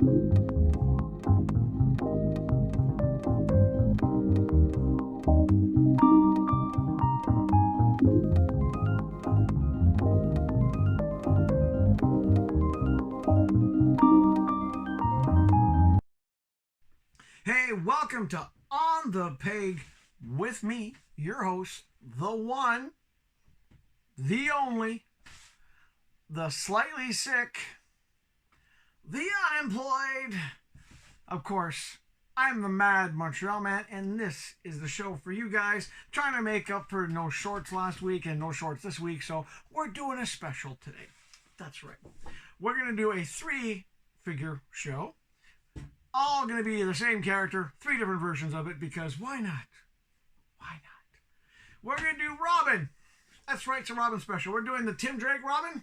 Hey, welcome to On the Peg with me, your host, the one, the only, the slightly sick, the unemployed. Of course, I'm the Mad Montreal Man, and this is the show for you guys. Trying to make up for no shorts last week and no shorts this week, so we're doing a special today. That's right. We're going to do a 3-figure show. All going to be the same character, 3 different versions of it, because why not? Why not? We're going to do Robin. That's right, it's a Robin special. We're doing the Tim Drake Robin.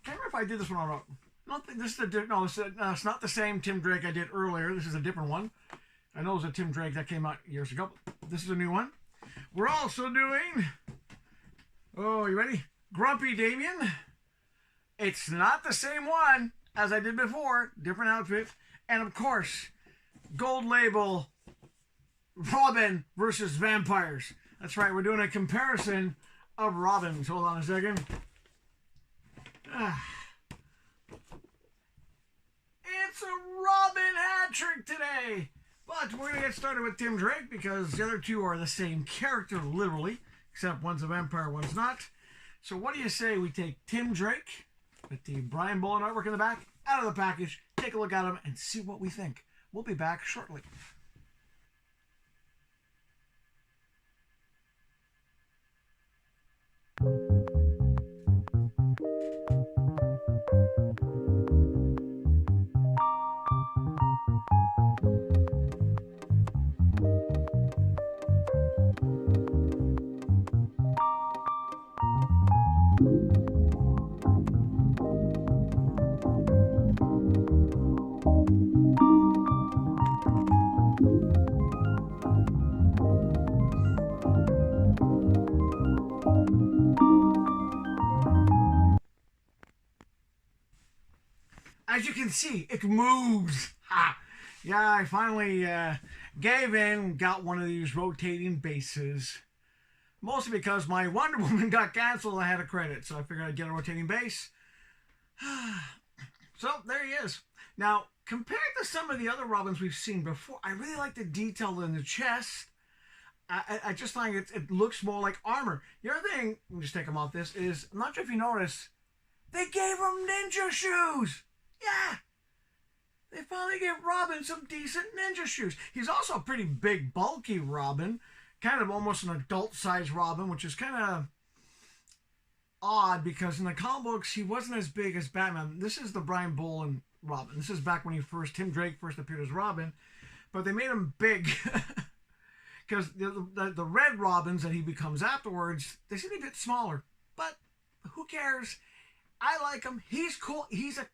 Can't remember if I did this one or not. I don't think this is it's not the same Tim Drake I did earlier. This is a different one. I know it was a Tim Drake that came out years ago. This is a new one. We're also doing, oh, you ready? Grumpy Damien. It's not the same one as I did before, different outfit, and of course, Gold Label Robin versus vampires. That's right, we're doing a comparison of Robins. Hold on a second. It's a Robin hat trick today! But we're going to get started with Tim Drake because the other two are the same character, literally, except one's a vampire, one's not. So what do you say we take Tim Drake with the Brian Bolland artwork in the back, out of the package, take a look at them, and see what we think. We'll be back shortly. As you can see, it moves. Ha! Yeah, I finally gave in, got one of these rotating bases. Mostly because my Wonder Woman got canceled, I had a credit, so I figured I'd get a rotating base. So, there he is. Now, compared to some of the other Robins we've seen before, I really like the detail in the chest. I just find it looks more like armor. The other thing, let me just take him off this, is, I'm not sure if you noticed, they gave him ninja shoes! Yeah! They finally gave Robin some decent ninja shoes. He's also a pretty big, bulky Robin. Kind of almost an adult-sized Robin, which is kind of odd because in the comic books, he wasn't as big as Batman. This is the Brian Bolland Robin. This is back when Tim Drake first appeared as Robin. But they made him big because the red Robins that he becomes afterwards, they seem a bit smaller. But who cares? I like him. He's cool. He's a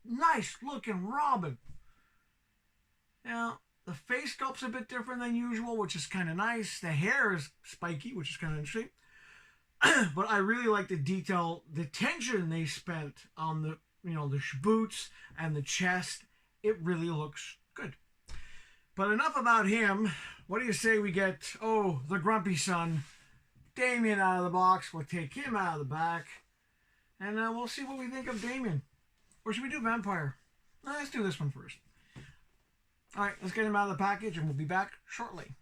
nice looking Robin. Now, the face sculpt's a bit different than usual, which is kind of nice. The hair is spiky, which is kind of interesting. But I really like the detail, the tension they spent on the boots and the chest. It really looks good. But enough about him. What do you say we get, the grumpy son, Damien, out of the box. We'll take him out of the back. And we'll see what we think of Damien. Or should we do vampire? No, let's do this one first. Alright, let's get him out of the package and we'll be back shortly.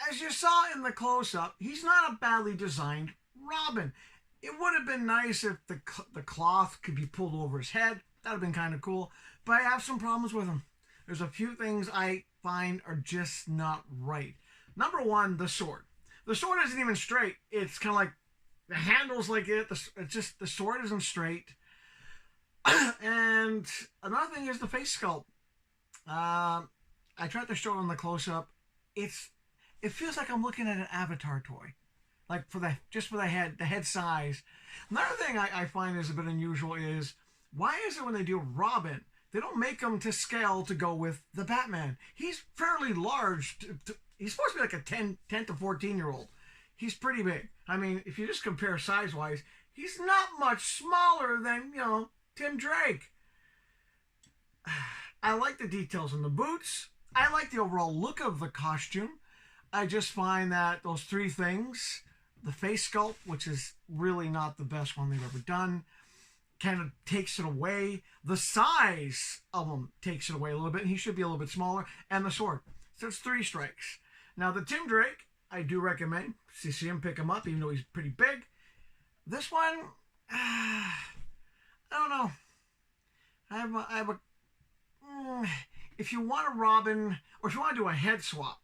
As you saw in the close-up, he's not a badly designed Robin. It would have been nice if the cloth could be pulled over his head. That would have been kind of cool. But I have some problems with him. There's a few things I find are just not right. Number one, the sword. The sword isn't even straight. It's kind of like the handle's like it. It's just the sword isn't straight. And another thing is the face sculpt. I tried to show it on the close up. It feels like I'm looking at an Avatar toy, like for the head size. Another thing I find is a bit unusual is why is it when they do Robin, they don't make him to scale to go with the Batman? He's fairly large. He's supposed to be like a 10 to 14-year-old. He's pretty big. I mean, if you just compare size-wise, he's not much smaller than, Tim Drake. I like the details in the boots. I like the overall look of the costume. I just find that those three things, the face sculpt, which is really not the best one they've ever done, kind of takes it away. The size of him takes it away a little bit. He should be a little bit smaller. And the sword. So it's 3 strikes. Now, the Tim Drake, I do recommend. You see him, pick him up, even though he's pretty big. This one, I don't know. If you want a Robin, or if you want to do a head swap,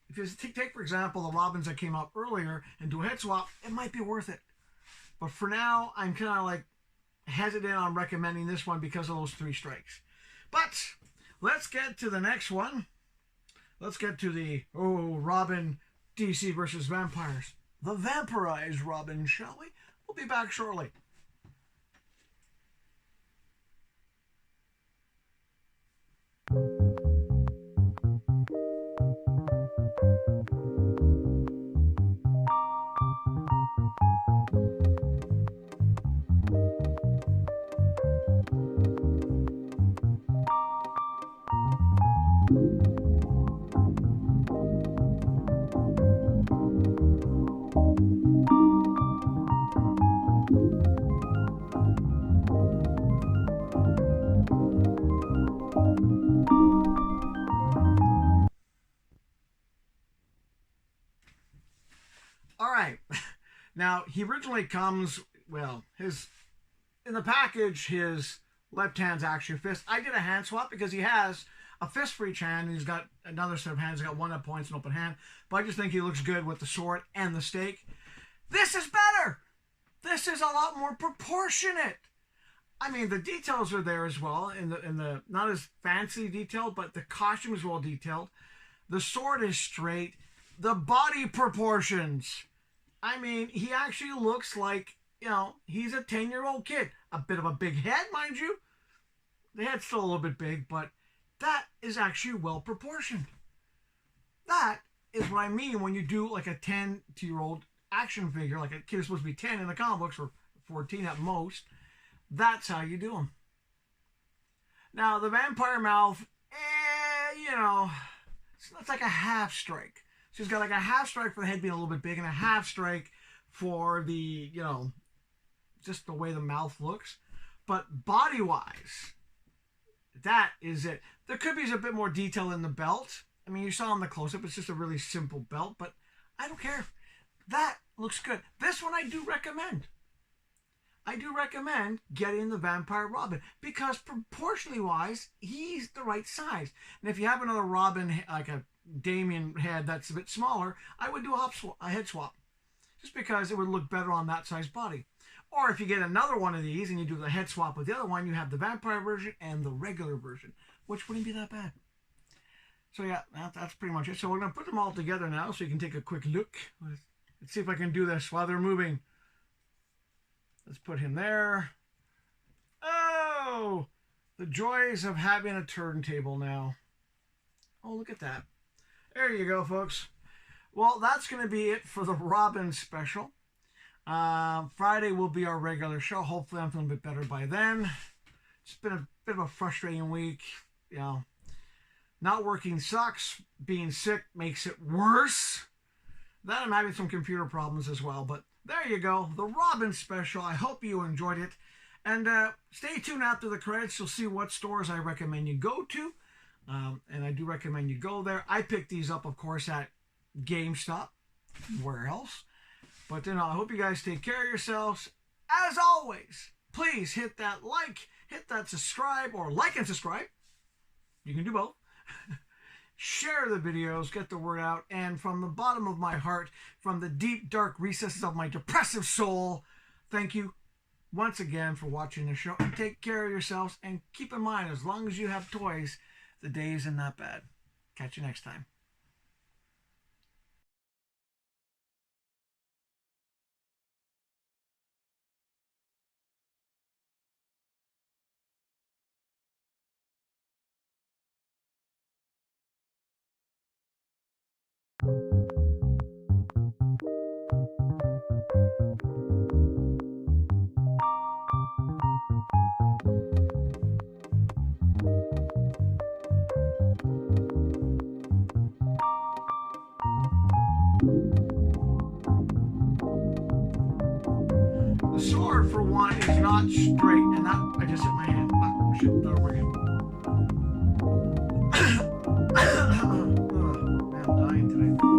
if you take for example, the Robins that came up earlier and do a head swap, it might be worth it. But for now, I'm kind of like hesitant on recommending this one because of those 3 strikes. But let's get to the next one. Let's get to the Robin DC versus vampires. The vampirized Robin, shall we? We'll be back shortly. All right. Now, he originally comes, in the package, his left hand's actually a fist. I did a hand swap because he has a fist for each hand, and he's got another set of hands. He's got one that points an open hand. But I just think he looks good with the sword and the stake. This is better! This is a lot more proportionate. I mean, the details are there as well, in the not as fancy detailed, but the costume is well detailed. The sword is straight. The body proportions. I mean, he actually looks like, he's a 10-year-old kid. A bit of a big head, mind you. The head's still a little bit big, but that is actually well proportioned. That is what I mean when you do like a 10-year-old action figure, like a kid is supposed to be 10 in the comic books, or 14 at most. That's how you do them. Now, the vampire mouth, it's like a half strike. She's got like a half strike for the head being a little bit big and a half strike for the, just the way the mouth looks. But body-wise, that is it. There could be a bit more detail in the belt. I mean, you saw in the close-up, it's just a really simple belt, but I don't care. That looks good. This one I do recommend. I do recommend getting the Vampire Robin because proportionally-wise, he's the right size. And if you have another Robin, like a Damian head that's a bit smaller, I would do a head swap just because it would look better on that size body. Or if you get another one of these and you do the head swap with the other one, you have the vampire version and the regular version, which wouldn't be that bad. So yeah, that's pretty much it. So we're going to put them all together now so you can take a quick look. Let's see if I can do this while they're moving. Let's put him there. Oh, the joys of having a turntable now. Oh, look at that. There you go, folks. Well, that's going to be it for the Robin special. Friday will be our regular show. Hopefully I'm feeling a bit better by then. It's been a bit of a frustrating week. Not working sucks. Being sick makes it worse. Then I'm having some computer problems as well. But there you go. The Robin special. I hope you enjoyed it. And stay tuned after the credits. You'll see what stores I recommend you go to. And I do recommend you go there. I picked these up, of course, at GameStop. Where else? But I hope you guys take care of yourselves. As always, please hit that like, hit that subscribe, or like and subscribe. You can do both. share the videos, get the word out, and from the bottom of my heart, from the deep, dark recesses of my depressive soul, thank you once again for watching the show. Take care of yourselves, and keep in mind, as long as you have toys, the day isn't that bad. Catch you next time. The sword, for one, is not straight, and that